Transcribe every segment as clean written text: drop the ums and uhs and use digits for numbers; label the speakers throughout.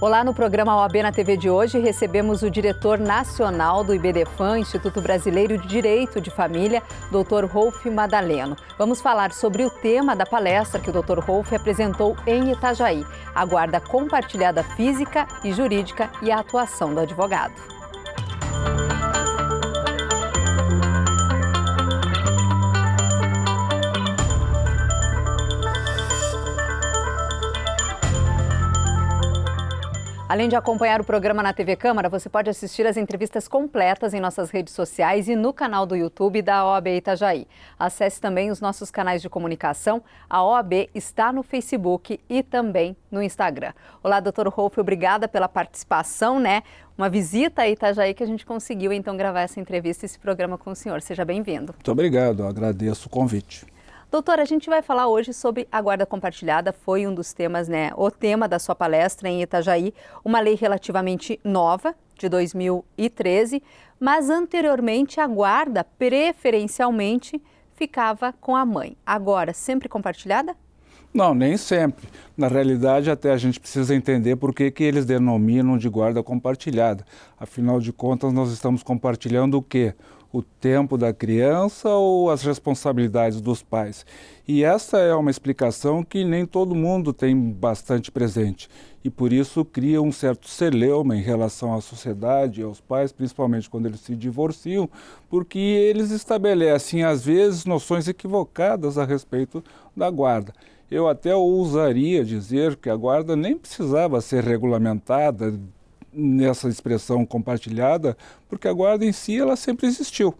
Speaker 1: Olá, no programa OAB na TV de hoje recebemos o diretor nacional do IBDFAM, Instituto Brasileiro de Direito de Família, Dr. Rolf Madaleno. Vamos falar sobre o tema da palestra que o Dr. Rolf apresentou em Itajaí, a guarda compartilhada física e jurídica e a atuação do advogado. Além de acompanhar o programa na TV Câmara, você pode assistir as entrevistas completas em nossas redes sociais e no canal do YouTube da OAB Itajaí. Acesse também os nossos canais de comunicação. A OAB está no Facebook e também no Instagram. Olá, Dr. Rolf, obrigada pela participação, Uma visita a Itajaí que a gente conseguiu, então, gravar essa entrevista e esse programa com o senhor. Seja bem-vindo.
Speaker 2: Muito obrigado, eu agradeço o convite.
Speaker 1: Doutor, a gente vai falar hoje sobre a guarda compartilhada, foi um dos temas, o tema da sua palestra em Itajaí, uma lei relativamente nova, de 2013, mas anteriormente a guarda preferencialmente ficava com a mãe. Agora, sempre compartilhada?
Speaker 2: Não, nem sempre. Na realidade, até a gente precisa entender por que eles denominam de guarda compartilhada. Afinal de contas, nós estamos compartilhando o quê? O tempo da criança ou as responsabilidades dos pais? E essa é uma explicação que nem todo mundo tem bastante presente. E por isso cria um certo celeuma em relação à sociedade e aos pais, principalmente quando eles se divorciam, porque eles estabelecem, às vezes, noções equivocadas a respeito da guarda. Eu até ousaria dizer que a guarda nem precisava ser regulamentada nessa expressão compartilhada, porque a guarda em si ela sempre existiu.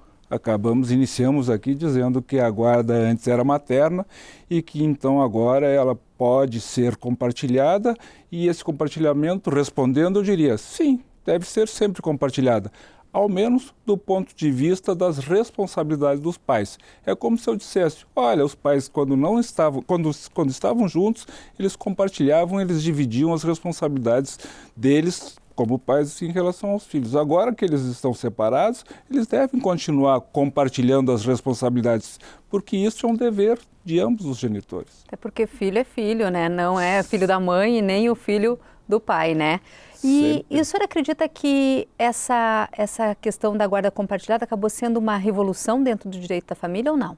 Speaker 2: Iniciamos aqui dizendo que a guarda antes era materna e que então agora ela pode ser compartilhada, e esse compartilhamento, respondendo, eu diria, sim, deve ser sempre compartilhada, ao menos do ponto de vista das responsabilidades dos pais. É como se eu dissesse, olha, os pais quando estavam juntos, eles compartilhavam, eles dividiam as responsabilidades deles como pais em relação aos filhos. Agora que eles estão separados, eles devem continuar compartilhando as responsabilidades, porque isso é um dever de ambos os genitores.
Speaker 1: Até porque filho é filho, Não é filho da mãe e nem o filho do pai, E o senhor acredita que essa questão da guarda compartilhada acabou sendo uma revolução dentro do direito da família ou não?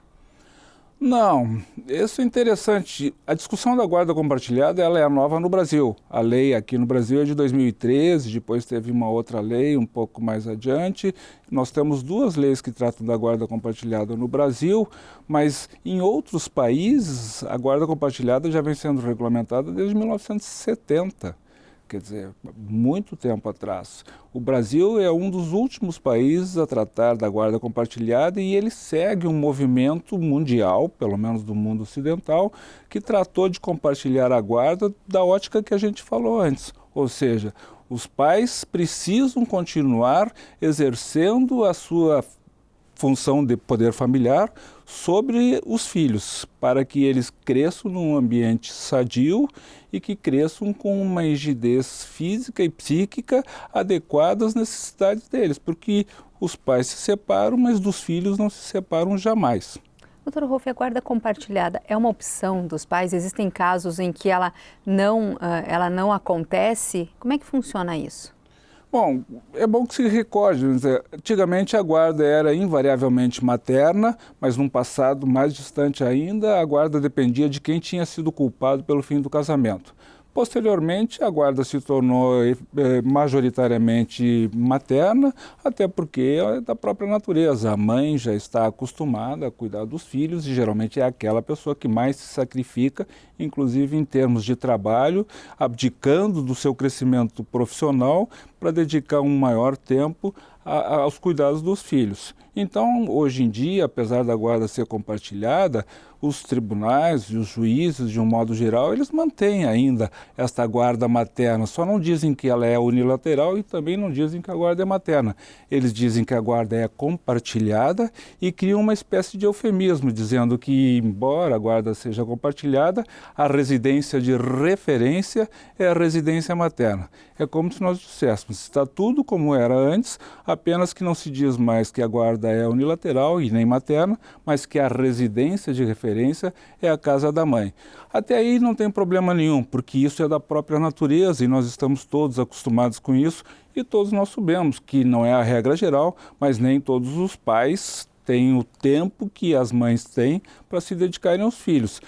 Speaker 2: Não, isso é interessante. A discussão da guarda compartilhada ela é nova no Brasil. A lei aqui no Brasil é de 2013, depois teve uma outra lei um pouco mais adiante. Nós temos duas leis que tratam da guarda compartilhada no Brasil, mas em outros países a guarda compartilhada já vem sendo regulamentada desde 1970. Quer dizer, muito tempo atrás. O Brasil é um dos últimos países a tratar da guarda compartilhada e ele segue um movimento mundial, pelo menos do mundo ocidental, que tratou de compartilhar a guarda da ótica que a gente falou antes. Ou seja, os pais precisam continuar exercendo a sua função de poder familiar sobre os filhos, para que eles cresçam num ambiente sadio e que cresçam com uma rigidez física e psíquica adequada às necessidades deles, porque os pais se separam, mas dos filhos não se separam jamais.
Speaker 1: Doutor Rolf, a guarda compartilhada é uma opção dos pais? Existem casos em que ela não acontece? Como é que funciona isso?
Speaker 2: Bom, é bom que se recorde, antigamente a guarda era invariavelmente materna, mas num passado mais distante ainda, a guarda dependia de quem tinha sido culpado pelo fim do casamento. Posteriormente, a guarda se tornou majoritariamente materna, até porque é da própria natureza. A mãe já está acostumada a cuidar dos filhos e geralmente é aquela pessoa que mais se sacrifica, inclusive em termos de trabalho, abdicando do seu crescimento profissional para dedicar um maior tempo aos cuidados dos filhos. Então, hoje em dia, apesar da guarda ser compartilhada, os tribunais e os juízes, de um modo geral, eles mantêm ainda esta guarda materna. Só não dizem que ela é unilateral e também não dizem que a guarda é materna. Eles dizem que a guarda é compartilhada e criam uma espécie de eufemismo, dizendo que, embora a guarda seja compartilhada, a residência de referência é a residência materna. É como se nós disséssemos, está tudo como era antes, apenas que não se diz mais que a guarda compartilhada é unilateral e nem materna, mas que a residência de referência é a casa da mãe. Até aí não tem problema nenhum, porque isso é da própria natureza e nós estamos todos acostumados com isso e todos nós sabemos que não é a regra geral, mas nem todos os pais têm o tempo que as mães têm para se dedicarem aos filhos.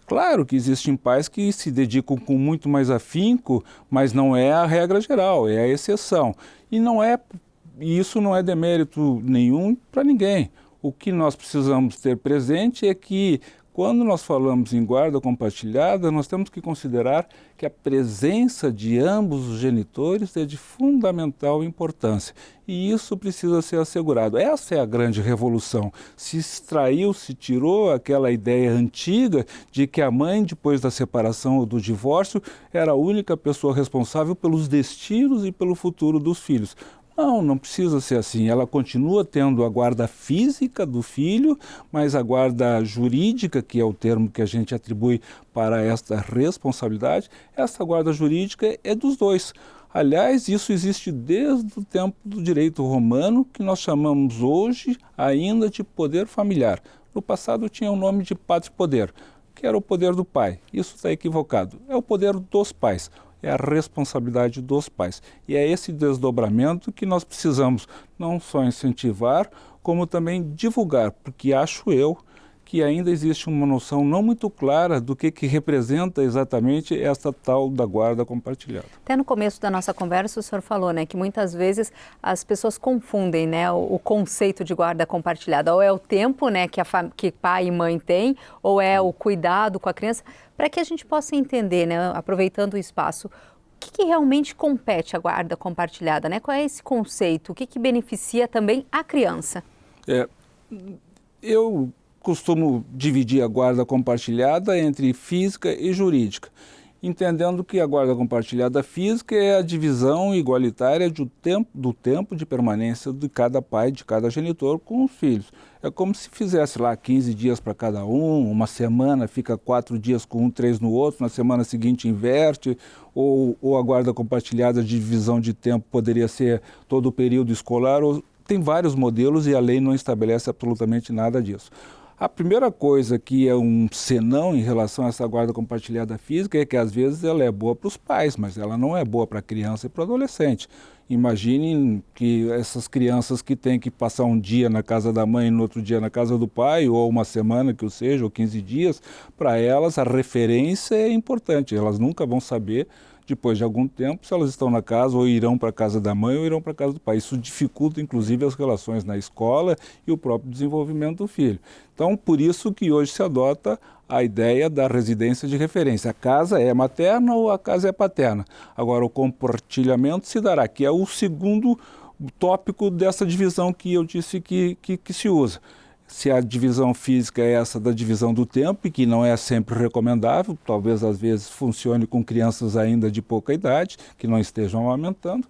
Speaker 2: Claro que existem pais que se dedicam com muito mais afinco, mas não é a regra geral, é a exceção. E isso não é demérito nenhum para ninguém. O que nós precisamos ter presente é que, quando nós falamos em guarda compartilhada, nós temos que considerar que a presença de ambos os genitores é de fundamental importância. E isso precisa ser assegurado. Essa é a grande revolução. Se extraiu, se tirou aquela ideia antiga de que a mãe, depois da separação ou do divórcio, era a única pessoa responsável pelos destinos e pelo futuro dos filhos. Não precisa ser assim. Ela continua tendo a guarda física do filho, mas a guarda jurídica, que é o termo que a gente atribui para esta responsabilidade, essa guarda jurídica é dos dois. Aliás, isso existe desde o tempo do direito romano, que nós chamamos hoje ainda de poder familiar. No passado tinha o nome de pátrio-poder, que era o poder do pai. Isso está equivocado. É o poder dos pais. É a responsabilidade dos pais. E é esse desdobramento que nós precisamos não só incentivar, como também divulgar, porque acho eu que ainda existe uma noção não muito clara do que representa exatamente essa tal da guarda compartilhada.
Speaker 1: Até no começo da nossa conversa o senhor falou, né, que muitas vezes as pessoas confundem, né, o conceito de guarda compartilhada. Ou é o tempo, né, que pai e mãe têm, ou é o cuidado com a criança, para que a gente possa entender, né, aproveitando o espaço, o que realmente compete à guarda compartilhada, né? Qual é esse conceito? O que beneficia também a criança?
Speaker 2: Eu costumo dividir a guarda compartilhada entre física e jurídica, entendendo que a guarda compartilhada física é a divisão igualitária do tempo de permanência de cada pai, de cada genitor com os filhos. É como se fizesse lá 15 dias para cada uma semana fica 4 dias com um, 3 no outro, na semana seguinte inverte, ou a guarda compartilhada de divisão de tempo poderia ser todo o período escolar, tem vários modelos e a lei não estabelece absolutamente nada disso. A primeira coisa que é um senão em relação a essa guarda compartilhada física é que às vezes ela é boa para os pais, mas ela não é boa para a criança e para o adolescente. Imaginem que essas crianças que têm que passar um dia na casa da mãe e no outro dia na casa do pai, ou uma semana que o seja, ou 15 dias, para elas a referência é importante, elas nunca vão saber depois de algum tempo, se elas estão na casa ou irão para a casa da mãe ou irão para a casa do pai. Isso dificulta, inclusive, as relações na escola e o próprio desenvolvimento do filho. Então, por isso que hoje se adota a ideia da residência de referência. A casa é materna ou a casa é paterna. Agora, o compartilhamento se dará, que é o segundo tópico dessa divisão que eu disse que se usa. Se a divisão física é essa da divisão do tempo, e que não é sempre recomendável, talvez às vezes funcione com crianças ainda de pouca idade, que não estejam amamentando,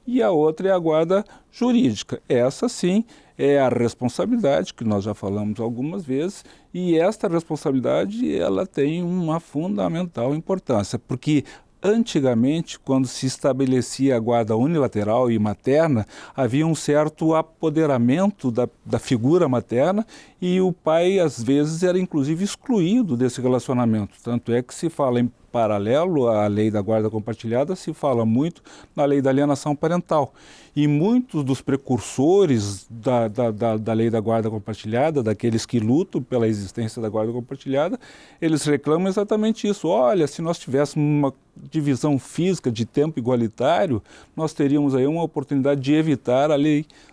Speaker 2: e a outra é a guarda jurídica. Essa sim é a responsabilidade, que nós já falamos algumas vezes, e esta responsabilidade ela tem uma fundamental importância, porque antigamente, quando se estabelecia a guarda unilateral e materna, havia um certo apoderamento da figura materna e o pai, às vezes, era inclusive excluído desse relacionamento. Tanto é que se fala em paralelo à lei da guarda compartilhada, se fala muito na lei da alienação parental. E muitos dos precursores da lei da guarda compartilhada, daqueles que lutam pela existência da guarda compartilhada, eles reclamam exatamente isso. Olha, se nós tivéssemos uma divisão física de tempo igualitário, nós teríamos aí uma oportunidade de evitar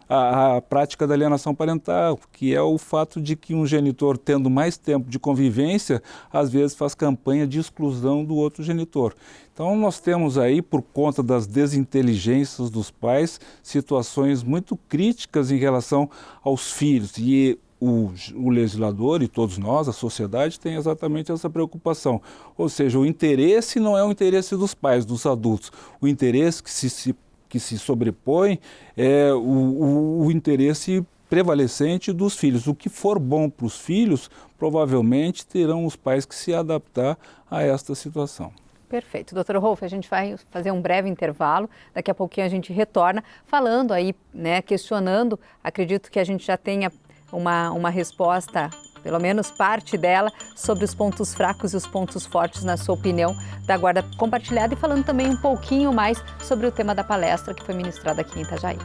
Speaker 2: a prática da alienação parental, que é o fato de que um genitor, tendo mais tempo de convivência, às vezes faz campanha de exclusão do outro genitor. Então nós temos aí, por conta das desinteligências dos pais, situações muito críticas em relação aos filhos. E o legislador e todos nós, a sociedade, tem exatamente essa preocupação. Ou seja, o interesse não é o interesse dos pais, dos adultos. O interesse que se sobrepõe é o interesse prevalecente dos filhos. O que for bom para os filhos, provavelmente terão os pais que se adaptar a esta situação.
Speaker 1: Perfeito. Doutor Rolf, a gente vai fazer um breve intervalo, daqui a pouquinho a gente retorna falando aí, né, questionando, acredito que a gente já tenha uma resposta, pelo menos parte dela, sobre os pontos fracos e os pontos fortes, na sua opinião, da Guarda Compartilhada, e falando também um pouquinho mais sobre o tema da palestra que foi ministrada aqui em Itajaí.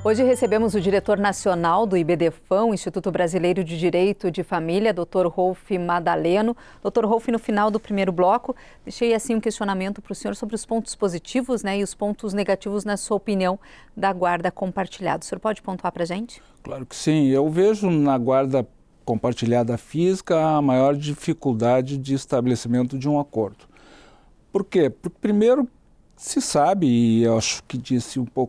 Speaker 1: Hoje recebemos o diretor nacional do IBDFAM, Instituto Brasileiro de Direito de Família, Dr. Rolf Madaleno. Dr. Rolf, no final do primeiro bloco, deixei assim um questionamento para o senhor sobre os pontos positivos, né, e os pontos negativos, na sua opinião, da guarda compartilhada. O senhor pode pontuar para a gente?
Speaker 2: Claro que sim. Eu vejo na guarda compartilhada física a maior dificuldade de estabelecimento de um acordo. Por quê? Porque, primeiro, se sabe, e eu acho que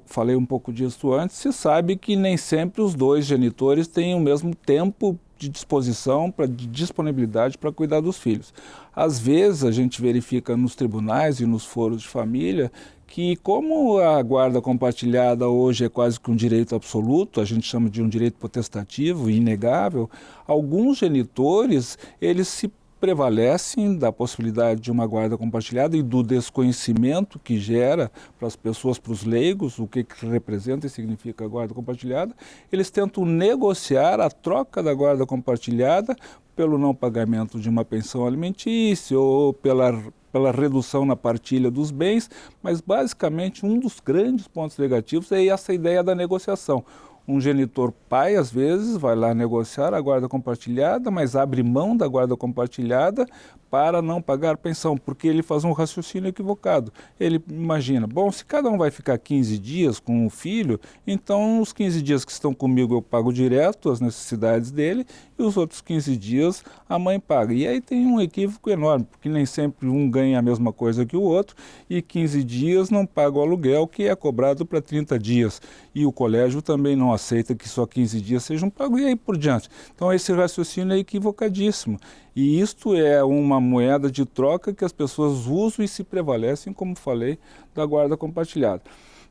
Speaker 2: falei um pouco disso antes, se sabe que nem sempre os dois genitores têm o mesmo tempo de disposição, de disponibilidade para cuidar dos filhos. Às vezes a gente verifica nos tribunais e nos foros de família que, como a guarda compartilhada hoje é quase que um direito absoluto, a gente chama de um direito potestativo e inegável, alguns genitores, eles se prevalecem da possibilidade de uma guarda compartilhada e do desconhecimento que gera para as pessoas, para os leigos, o que representa e significa a guarda compartilhada. Eles tentam negociar a troca da guarda compartilhada pelo não pagamento de uma pensão alimentícia ou pela redução na partilha dos bens, mas basicamente um dos grandes pontos negativos é essa ideia da negociação. Um genitor pai, às vezes, vai lá negociar a guarda compartilhada, mas abre mão da guarda compartilhada para não pagar pensão, porque ele faz um raciocínio equivocado. Ele imagina, bom, se cada um vai ficar 15 dias com o filho, então os 15 dias que estão comigo eu pago direto as necessidades dele e os outros 15 dias a mãe paga. E aí tem um equívoco enorme, porque nem sempre um ganha a mesma coisa que o outro e 15 dias não paga o aluguel, que é cobrado para 30 dias. E o colégio também não aceita que só 15 dias sejam pagos e aí por diante. Então esse raciocínio é equivocadíssimo. E isto é uma moeda de troca que as pessoas usam e se prevalecem, como falei, da guarda compartilhada.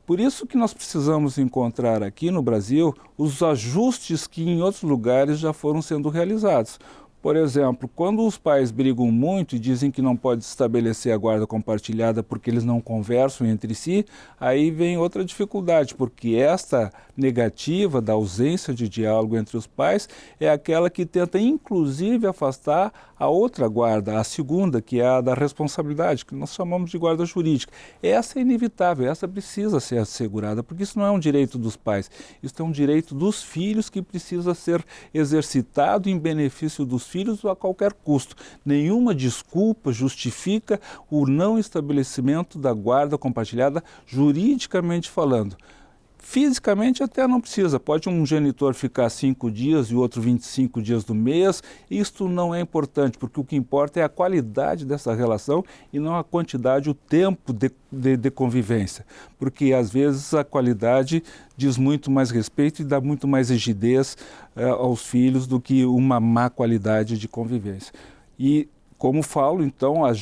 Speaker 2: Por isso que nós precisamos encontrar aqui no Brasil os ajustes que em outros lugares já foram sendo realizados. Por exemplo, quando os pais brigam muito e dizem que não pode estabelecer a guarda compartilhada porque eles não conversam entre si, aí vem outra dificuldade, porque esta negativa da ausência de diálogo entre os pais é aquela que tenta inclusive afastar a outra guarda, a segunda, que é a da responsabilidade, que nós chamamos de guarda jurídica. Essa é inevitável, essa precisa ser assegurada, porque isso não é um direito dos pais, isso é um direito dos filhos que precisa ser exercitado em benefício dos filhos a qualquer custo. Nenhuma desculpa justifica o não estabelecimento da guarda compartilhada juridicamente falando. Fisicamente até não precisa, pode um genitor ficar 5 dias e o outro 25 dias do mês, isto não é importante, porque o que importa é a qualidade dessa relação e não a quantidade, o tempo de convivência, porque às vezes a qualidade diz muito mais respeito e dá muito mais rigidez aos filhos do que uma má qualidade de convivência. E como falo, então, a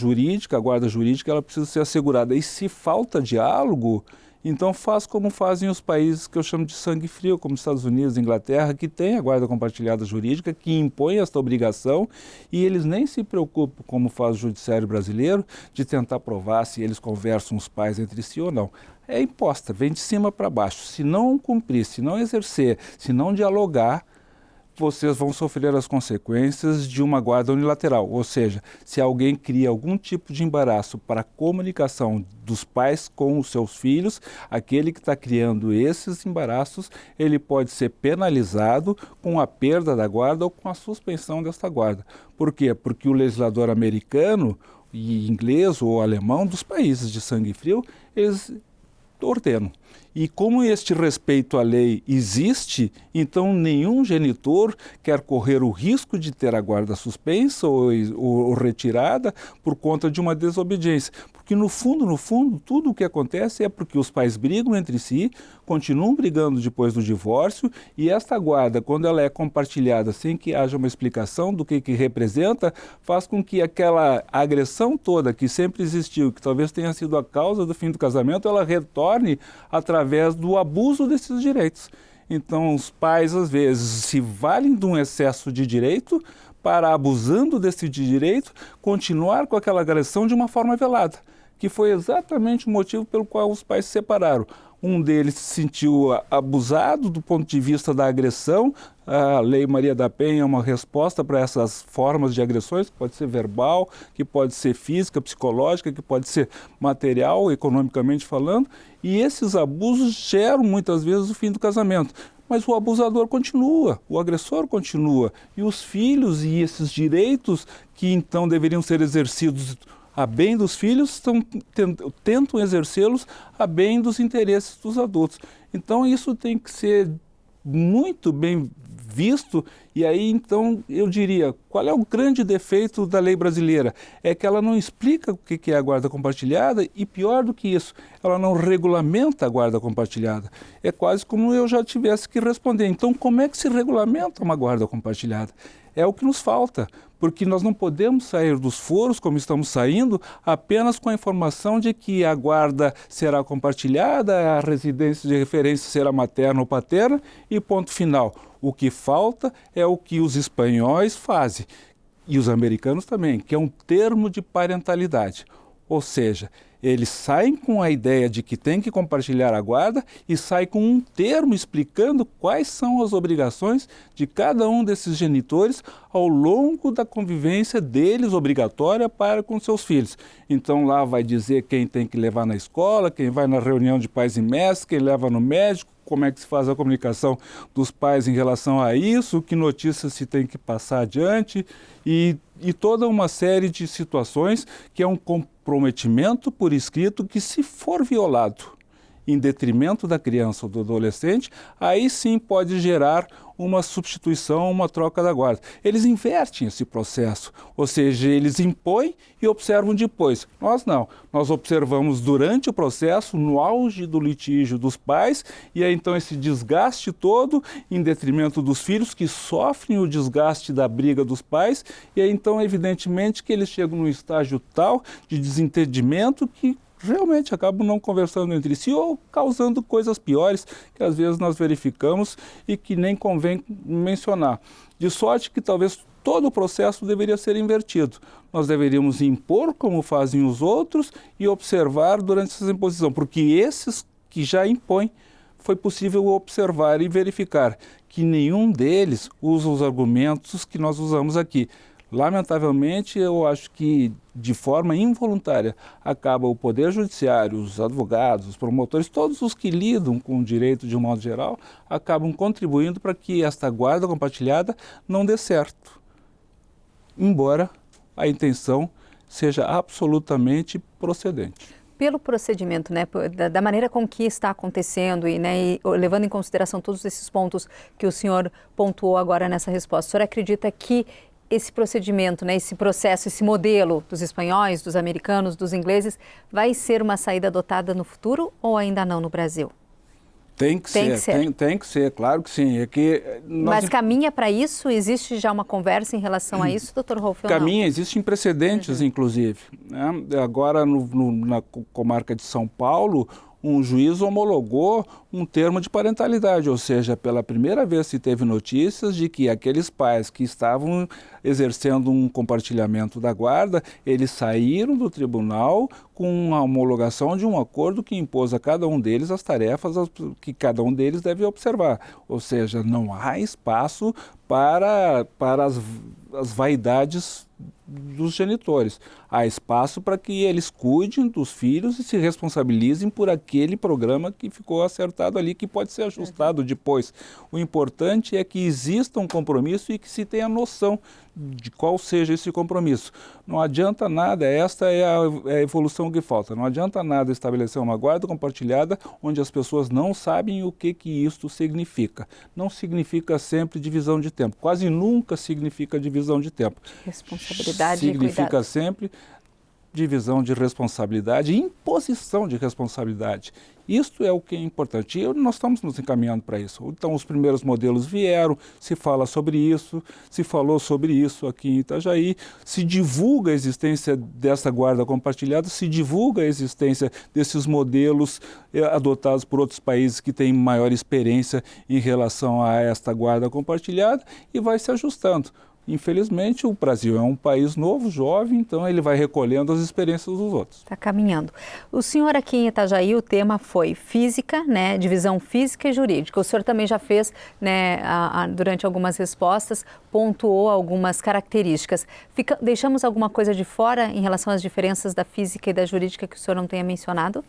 Speaker 2: guarda jurídica, ela precisa ser assegurada. E se falta diálogo, então faz como fazem os países que eu chamo de sangue frio, como Estados Unidos e Inglaterra, que tem a guarda compartilhada jurídica, que impõe esta obrigação e eles nem se preocupam, como faz o judiciário brasileiro, de tentar provar se eles conversam os pais entre si ou não. É imposta, vem de cima para baixo. Se não cumprir, se não exercer, se não dialogar, vocês vão sofrer as consequências de uma guarda unilateral, ou seja, se alguém cria algum tipo de embaraço para a comunicação dos pais com os seus filhos, aquele que está criando esses embaraços, ele pode ser penalizado com a perda da guarda ou com a suspensão desta guarda. Por quê? Porque o legislador americano e inglês ou alemão, dos países de sangue frio, eles ordenam. E como este respeito à lei existe, então nenhum genitor quer correr o risco de ter a guarda suspensa ou retirada por conta de uma desobediência. Porque no fundo, tudo o que acontece é porque os pais brigam entre si, continuam brigando depois do divórcio, e esta guarda, quando ela é compartilhada sem que haja uma explicação do que representa, faz com que aquela agressão toda que sempre existiu, que talvez tenha sido a causa do fim do casamento, ela retorne através do abuso desses direitos. Então, os pais, às vezes, se valem de um excesso de direito para, abusando desse direito, continuar com aquela agressão de uma forma velada, que foi exatamente o motivo pelo qual os pais se separaram. Um deles se sentiu abusado do ponto de vista da agressão. A Lei Maria da Penha é uma resposta para essas formas de agressões, que pode ser verbal, que pode ser física, psicológica, que pode ser material, economicamente falando. E esses abusos geram muitas vezes o fim do casamento. Mas o abusador continua, o agressor continua. E os filhos e esses direitos que então deveriam ser exercidos a bem dos filhos, tentam exercê-los a bem dos interesses dos adultos. Então isso tem que ser muito bem visto, e aí então eu diria, qual é o grande defeito da lei brasileira? É que ela não explica o que é a guarda compartilhada e, pior do que isso, ela não regulamenta a guarda compartilhada. É quase como eu já tivesse que responder. Então, como é que se regulamenta uma guarda compartilhada? É o que nos falta, porque nós não podemos sair dos foros, como estamos saindo, apenas com a informação de que a guarda será compartilhada, a residência de referência será materna ou paterna e ponto final. O que falta é o que os espanhóis fazem, e os americanos também, que é um termo de parentalidade. Ou seja, eles saem com a ideia de que tem que compartilhar a guarda e saem com um termo explicando quais são as obrigações de cada um desses genitores ao longo da convivência deles, obrigatória para com seus filhos. Então lá vai dizer quem tem que levar na escola, quem vai na reunião de pais e mestres, quem leva no médico, como é que se faz a comunicação dos pais em relação a isso, que notícias se tem que passar adiante e toda uma série de situações que é um comprometimento por escrito que, se for violado em detrimento da criança ou do adolescente, aí sim pode gerar uma substituição, uma troca da guarda. Eles invertem esse processo, ou seja, eles impõem e observam depois. Nós não, nós observamos durante o processo, no auge do litígio dos pais, e aí então esse desgaste todo em detrimento dos filhos, que sofrem o desgaste da briga dos pais, e aí então evidentemente que eles chegam num estágio tal de desentendimento que realmente acabam não conversando entre si ou causando coisas piores que às vezes nós verificamos e que nem convém mencionar. De sorte que talvez todo o processo deveria ser invertido. Nós deveríamos impor como fazem os outros e observar durante essa imposição, porque esses que já impõem, foi possível observar e verificar que nenhum deles usa os argumentos que nós usamos aqui. Lamentavelmente, eu acho que, de forma involuntária, acaba o Poder Judiciário, os advogados, os promotores, todos os que lidam com o direito de um modo geral, acabam contribuindo para que esta guarda compartilhada não dê certo, embora a intenção seja absolutamente procedente.
Speaker 1: Pelo procedimento, né, da maneira com que está acontecendo e levando em consideração todos esses pontos que o senhor pontuou agora nessa resposta, o senhor acredita que esse procedimento, né, esse processo, esse modelo dos espanhóis, dos americanos, dos ingleses, vai ser uma saída adotada no futuro ou ainda não no Brasil?
Speaker 2: Tem que ser, claro que sim. É que
Speaker 1: Mas caminha para isso? Existe já uma conversa em relação a isso, doutor Rolf?
Speaker 2: Caminha, existem precedentes, inclusive. Né? Agora, na comarca de São Paulo, um juiz homologou um termo de parentalidade, ou seja, pela primeira vez se teve notícias de que aqueles pais que estavam exercendo um compartilhamento da guarda, eles saíram do tribunal com a homologação de um acordo que impôs a cada um deles as tarefas que cada um deles deve observar. Ou seja, não há espaço para as vaidades dos genitores. Há espaço para que eles cuidem dos filhos e se responsabilizem por aquele programa que ficou acertado ali, que pode ser ajustado depois. O importante é que exista um compromisso e que se tenha noção de qual seja esse compromisso. Não adianta nada, esta é a evolução que falta, não adianta nada estabelecer uma guarda compartilhada onde as pessoas não sabem o que isto significa. Não significa sempre divisão de tempo, quase nunca significa divisão de tempo.
Speaker 1: Responsabilidade
Speaker 2: significa
Speaker 1: e cuidado.
Speaker 2: sempre divisão de responsabilidade e imposição de responsabilidade. Isto é o que é importante e nós estamos nos encaminhando para isso. Então, os primeiros modelos vieram, se fala sobre isso, se falou sobre isso aqui em Itajaí, se divulga a existência dessa guarda compartilhada, se divulga a existência desses modelos adotados por outros países que têm maior experiência em relação a esta guarda compartilhada e vai se ajustando. Infelizmente, o Brasil é um país novo, jovem, então ele vai recolhendo as experiências dos outros.
Speaker 1: Está caminhando. O senhor aqui em Itajaí, o tema foi física, né, divisão física e jurídica. O senhor também já fez, né, durante algumas respostas, pontuou algumas características. Deixamos alguma coisa de fora em relação às diferenças da física e da jurídica que o senhor não tenha mencionado?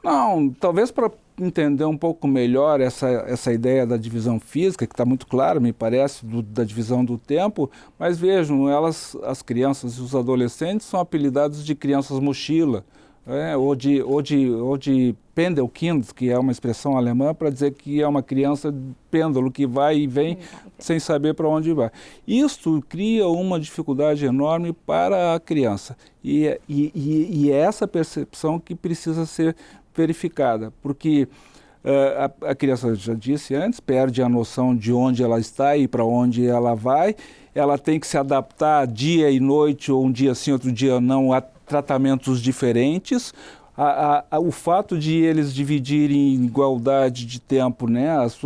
Speaker 2: Não, talvez para entender um pouco melhor essa ideia da divisão física, que está muito clara, me parece, da divisão do tempo, mas vejam, as crianças e os adolescentes são apelidados de crianças mochila, ou de Pendelkind, que é uma expressão alemã para dizer que é uma criança pêndulo que vai e vem sem saber para onde vai. Isto cria uma dificuldade enorme para a criança e é essa percepção que precisa ser verificada, porque a criança, já disse antes, perde a noção de onde ela está e para onde ela vai, ela tem que se adaptar dia e noite, ou um dia sim, outro dia não, a tratamentos diferentes. O fato de eles dividirem em igualdade de tempo, né, as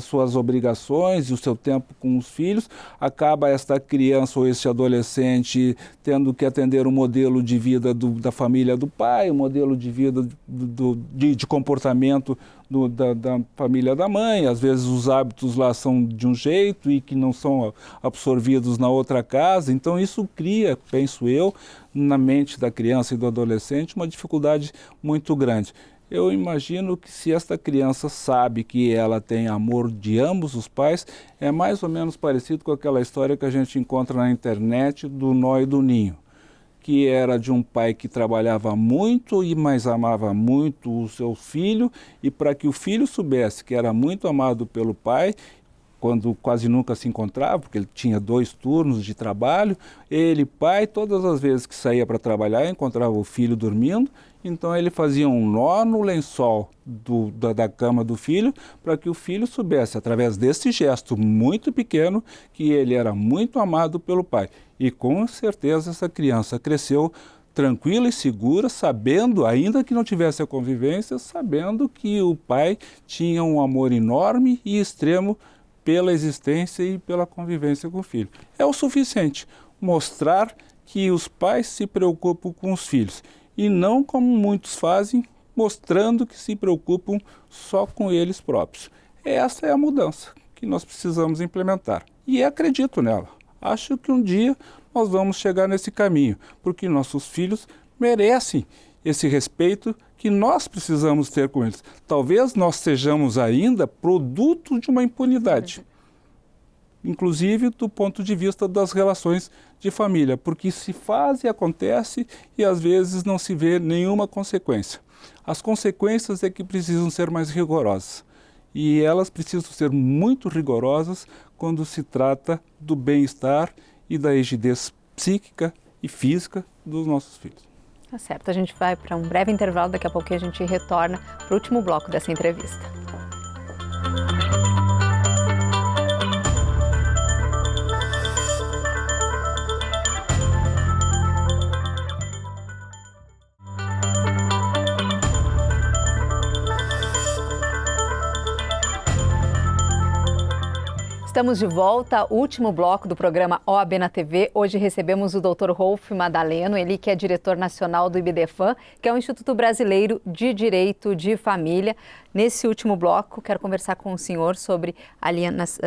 Speaker 2: suas obrigações e o seu tempo com os filhos, acaba esta criança ou este adolescente tendo que atender o modelo de vida da família do pai, o modelo de vida de comportamento da família da mãe. Às vezes os hábitos lá são de um jeito e que não são absorvidos na outra casa. Então isso cria, penso eu, na mente da criança e do adolescente uma dificuldade muito grande. Eu imagino que se esta criança sabe que ela tem amor de ambos os pais, é mais ou menos parecido com aquela história que a gente encontra na internet do nó e do ninho, que era de um pai que trabalhava muito e mais amava muito o seu filho, e para que o filho soubesse que era muito amado pelo pai, quando quase nunca se encontrava, porque ele tinha 2 turnos de trabalho, ele, pai, todas as vezes que saía para trabalhar, encontrava o filho dormindo, então ele fazia um nó no lençol da cama do filho, para que o filho soubesse, através desse gesto muito pequeno, que ele era muito amado pelo pai. E com certeza essa criança cresceu tranquila e segura, sabendo, ainda que não tivesse a convivência, sabendo que o pai tinha um amor enorme e extremo pela existência e pela convivência com o filho. É o suficiente mostrar que os pais se preocupam com os filhos e não como muitos fazem, mostrando que se preocupam só com eles próprios. Essa é a mudança que nós precisamos implementar e acredito nela. Acho que um dia nós vamos chegar nesse caminho, porque nossos filhos merecem esse respeito que nós precisamos ter com eles. Talvez nós sejamos ainda produto de uma impunidade, inclusive do ponto de vista das relações de família, porque se faz e acontece e às vezes não se vê nenhuma consequência. As consequências é que precisam ser mais rigorosas e elas precisam ser muito rigorosas quando se trata do bem-estar e da rigidez psíquica e física dos nossos filhos.
Speaker 1: Tá certo, a gente vai para um breve intervalo, daqui a pouco a gente retorna para o último bloco dessa entrevista. Estamos de volta, último bloco do programa OAB na TV. Hoje recebemos o Dr. Rolf Madaleno, ele que é diretor nacional do IBDFAM, que é o Instituto Brasileiro de Direito de Família. Nesse último bloco, quero conversar com o senhor sobre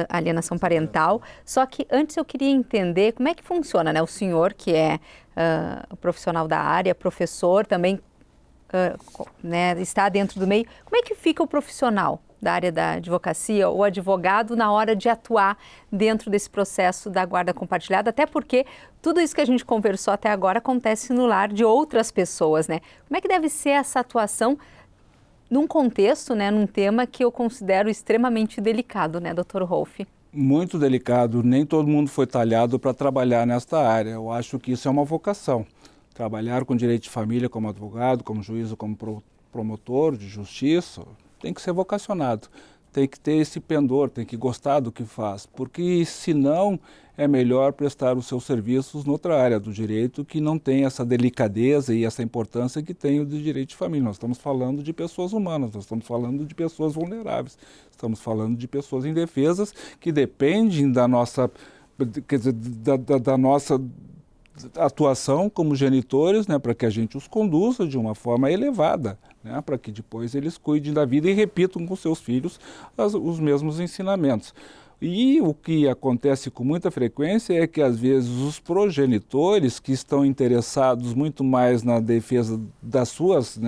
Speaker 1: alienação parental. Só que antes eu queria entender como é que funciona, né? O senhor, que é profissional da área, professor, também está dentro do meio. Como é que fica o profissional da área da advocacia, o advogado, na hora de atuar dentro desse processo da guarda compartilhada, até porque tudo isso que a gente conversou até agora acontece no lar de outras pessoas, né? Como é que deve ser essa atuação num contexto, né, num tema que eu considero extremamente delicado, né, Dr. Rolf?
Speaker 2: Muito delicado, nem todo mundo foi talhado para trabalhar nesta área. Eu acho que isso é uma vocação. Trabalhar com direito de família como advogado, como juiz ou como promotor de justiça, tem que ser vocacionado, tem que ter esse pendor, tem que gostar do que faz, porque senão é melhor prestar os seus serviços noutra área do direito que não tem essa delicadeza e essa importância que tem o de direito de família. Nós estamos falando de pessoas humanas, nós estamos falando de pessoas vulneráveis, estamos falando de pessoas indefesas que dependem da nossa, quer dizer, da nossa atuação como genitores, né, para que a gente os conduza de uma forma elevada, né, para que depois eles cuidem da vida e repitam com seus filhos os mesmos ensinamentos. E o que acontece com muita frequência é que, às vezes, os progenitores que estão interessados muito mais na defesa das suas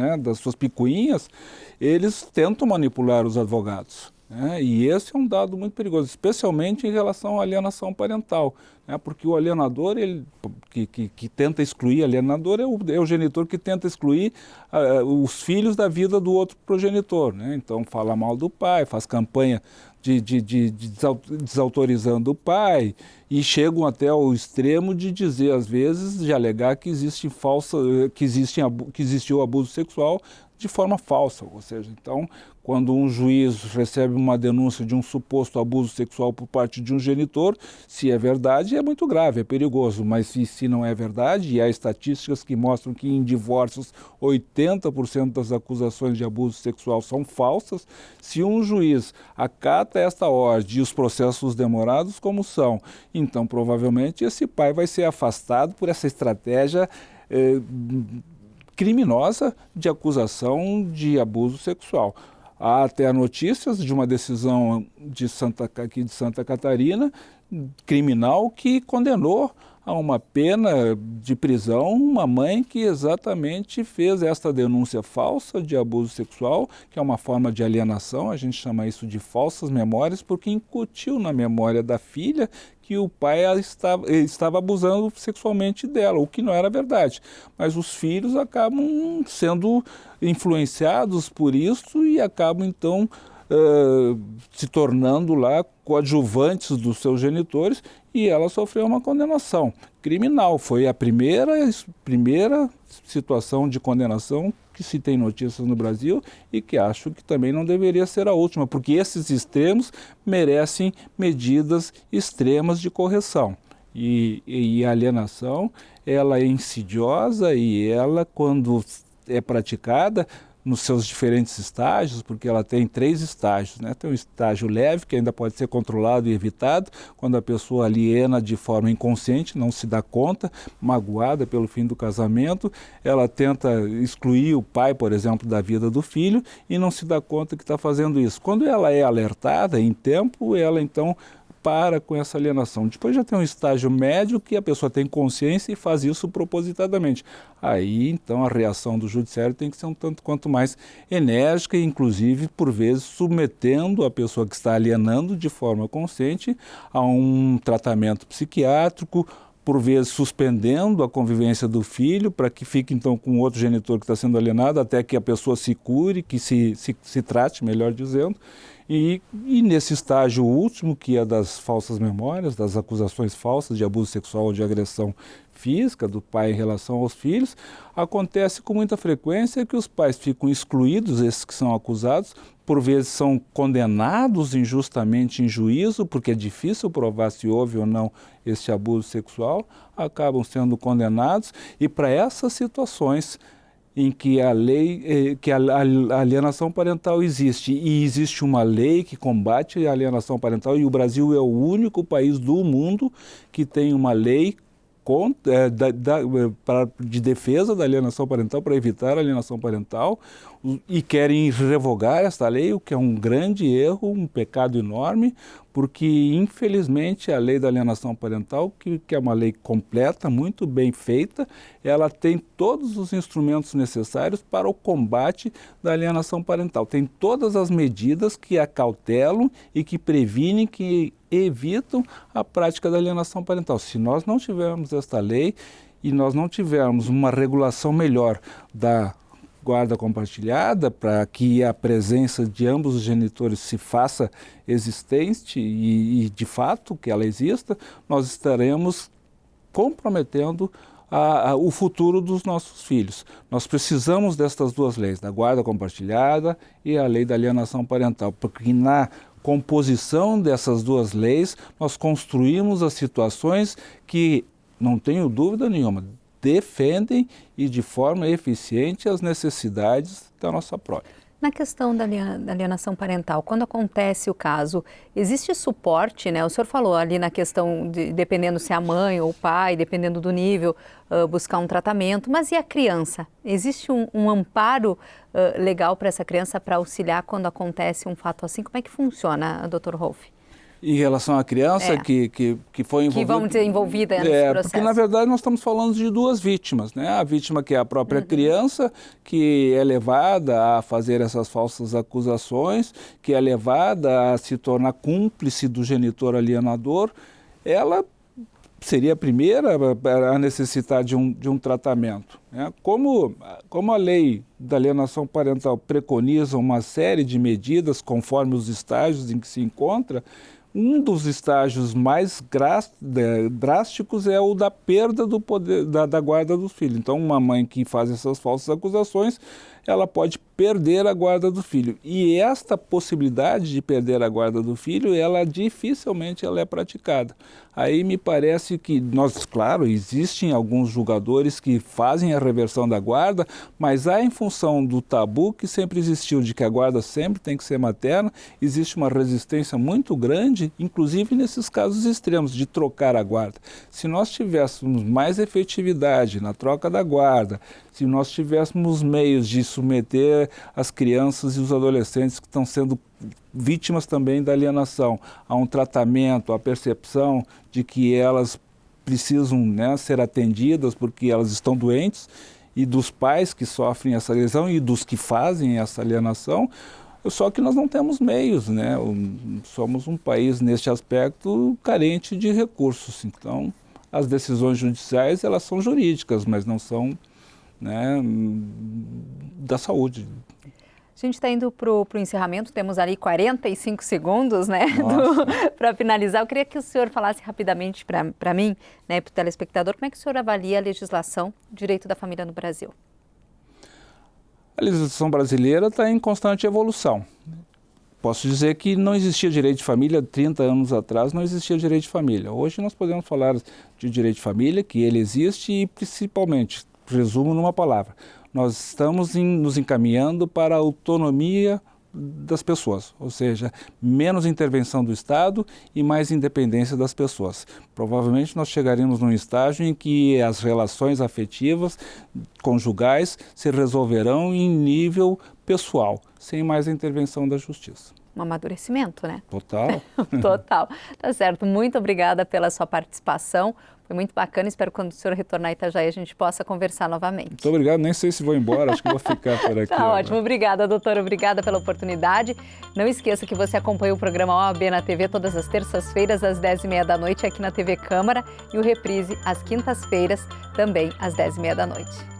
Speaker 2: picuinhas, eles tentam manipular os advogados. E esse é um dado muito perigoso, especialmente em relação à alienação parental, né? Porque o alienador, ele, que tenta excluir, alienador é o genitor que tenta excluir os filhos da vida do outro progenitor, né? Então fala mal do pai, faz campanha desautorizando o pai e chegam até ao extremo de dizer, às vezes, de alegar que existiu abuso sexual de forma falsa, ou seja, então, quando um juiz recebe uma denúncia de um suposto abuso sexual por parte de um genitor, se é verdade, é muito grave, é perigoso, mas se não é verdade, e há estatísticas que mostram que em divórcios 80% das acusações de abuso sexual são falsas, se um juiz acata esta ordem e os processos demorados como são, então provavelmente esse pai vai ser afastado por essa estratégia criminosa de acusação de abuso sexual. Há até notícias de uma decisão aqui de Santa Catarina, criminal, que condenou a uma pena de prisão uma mãe que exatamente fez esta denúncia falsa de abuso sexual, que é uma forma de alienação, a gente chama isso de falsas memórias, porque incutiu na memória da filha que o pai estava abusando sexualmente dela, o que não era verdade. Mas os filhos acabam sendo influenciados por isso e acabam, então, se tornando lá coadjuvantes dos seus genitores, e ela sofreu uma condenação criminal. Foi a primeira situação de condenação que se tem notícias no Brasil e que acho que também não deveria ser a última, porque esses extremos merecem medidas extremas de correção. E a alienação, ela é insidiosa e ela, quando é praticada, nos seus diferentes estágios, porque ela tem 3 estágios, né? Tem um estágio leve, que ainda pode ser controlado e evitado, quando a pessoa aliena de forma inconsciente, não se dá conta, magoada pelo fim do casamento, ela tenta excluir o pai, por exemplo, da vida do filho e não se dá conta que está fazendo isso. Quando ela é alertada em tempo, ela então para com essa alienação. Depois já tem um estágio médio que a pessoa tem consciência e faz isso propositadamente. Aí, então, a reação do judiciário tem que ser um tanto quanto mais enérgica e, inclusive, por vezes, submetendo a pessoa que está alienando de forma consciente a um tratamento psiquiátrico, por vezes suspendendo a convivência do filho para que fique então com outro genitor que está sendo alienado até que a pessoa se cure, que se trate, melhor dizendo. E nesse estágio último, que é das falsas memórias, das acusações falsas de abuso sexual ou de agressão física do pai em relação aos filhos, acontece com muita frequência que os pais ficam excluídos, esses que são acusados, por vezes são condenados injustamente em juízo, porque é difícil provar se houve ou não este abuso sexual, acabam sendo condenados, e para essas situações em que a lei, que a alienação parental existe, e existe uma lei que combate a alienação parental, e o Brasil é o único país do mundo que tem uma lei de defesa da alienação parental, para evitar a alienação parental, e querem revogar esta lei, o que é um grande erro, um pecado enorme, porque infelizmente a lei da alienação parental, que é uma lei completa, muito bem feita, ela tem todos os instrumentos necessários para o combate da alienação parental. Tem todas as medidas que acautelam e que previnem, que evitam a prática da alienação parental. Se nós não tivermos esta lei e nós não tivermos uma regulação melhor da guarda compartilhada, para que a presença de ambos os genitores se faça existente e de fato que ela exista, nós estaremos comprometendo o futuro dos nossos filhos. Nós precisamos destas duas leis, da guarda compartilhada e a lei da alienação parental, porque na composição dessas duas leis nós construímos as situações que, não tenho dúvida nenhuma, defendem e de forma eficiente as necessidades da nossa prole.
Speaker 1: Na questão da alienação parental, quando acontece o caso, existe suporte, né? O senhor falou ali na questão de, dependendo se é a mãe ou o pai, dependendo do nível, buscar um tratamento, mas e a criança? Existe um amparo legal para essa criança, para auxiliar quando acontece um fato assim? Como é que funciona, Dr. Rolf?
Speaker 2: Em relação à criança que foi envolvida...
Speaker 1: Que vão ser envolvida nesse processo.
Speaker 2: Porque, na verdade, nós estamos falando de duas vítimas, né? A vítima que é a própria criança, que é levada a fazer essas falsas acusações, que é levada a se tornar cúmplice do genitor alienador. Ela seria a primeira a necessitar de um tratamento, né? Como a lei da alienação parental preconiza uma série de medidas conforme os estágios em que se encontra, um dos estágios mais drásticos é o da perda do poder da guarda dos filhos. Então, uma mãe que faz essas falsas acusações, ela pode perder a guarda do filho. E esta possibilidade de perder a guarda do filho, dificilmente ela é praticada. Aí me parece que claro, existem alguns julgadores que fazem a reversão da guarda, mas em função do tabu que sempre existiu de que a guarda sempre tem que ser materna, existe uma resistência muito grande, inclusive nesses casos extremos, de trocar a guarda. Se nós tivéssemos mais efetividade na troca da guarda, se nós tivéssemos meios de submeter as crianças e os adolescentes que estão sendo vítimas também da alienação a um tratamento, a percepção de que elas precisam, né, ser atendidas porque elas estão doentes, e dos pais que sofrem essa lesão e dos que fazem essa alienação, só que nós não temos meios, né? Somos um país, neste aspecto, carente de recursos. Então, as decisões judiciais, elas são jurídicas, mas não são, né, da saúde.
Speaker 1: A gente está indo para o encerramento, temos ali 45 segundos, né, para finalizar. Eu queria que o senhor falasse rapidamente para mim, né, para o telespectador, como é que o senhor avalia a legislação do direito da família no Brasil?
Speaker 2: A legislação brasileira está em constante evolução. Posso dizer que não existia direito de família, 30 anos atrás não existia direito de família. Hoje nós podemos falar de direito de família, que ele existe e principalmente, resumo numa palavra, nós estamos nos encaminhando para a autonomia das pessoas, ou seja, menos intervenção do Estado e mais independência das pessoas. Provavelmente nós chegaremos num estágio em que as relações afetivas, conjugais, se resolverão em nível pessoal, sem mais a intervenção da justiça.
Speaker 1: Um amadurecimento, né?
Speaker 2: Total.
Speaker 1: Total. Tá certo. Muito obrigada pela sua participação. Foi muito bacana. Espero que quando o senhor retornar a Itajaí a gente possa conversar novamente.
Speaker 2: Muito obrigado. Nem sei se vou embora. Acho que vou ficar por aqui.
Speaker 1: Tá ótimo. Obrigada, doutora. Obrigada pela oportunidade. Não esqueça que você acompanha o programa OAB na TV todas as terças-feiras às 10h30 da noite aqui na TV Câmara e o reprise às quintas-feiras também às 10h30 da noite.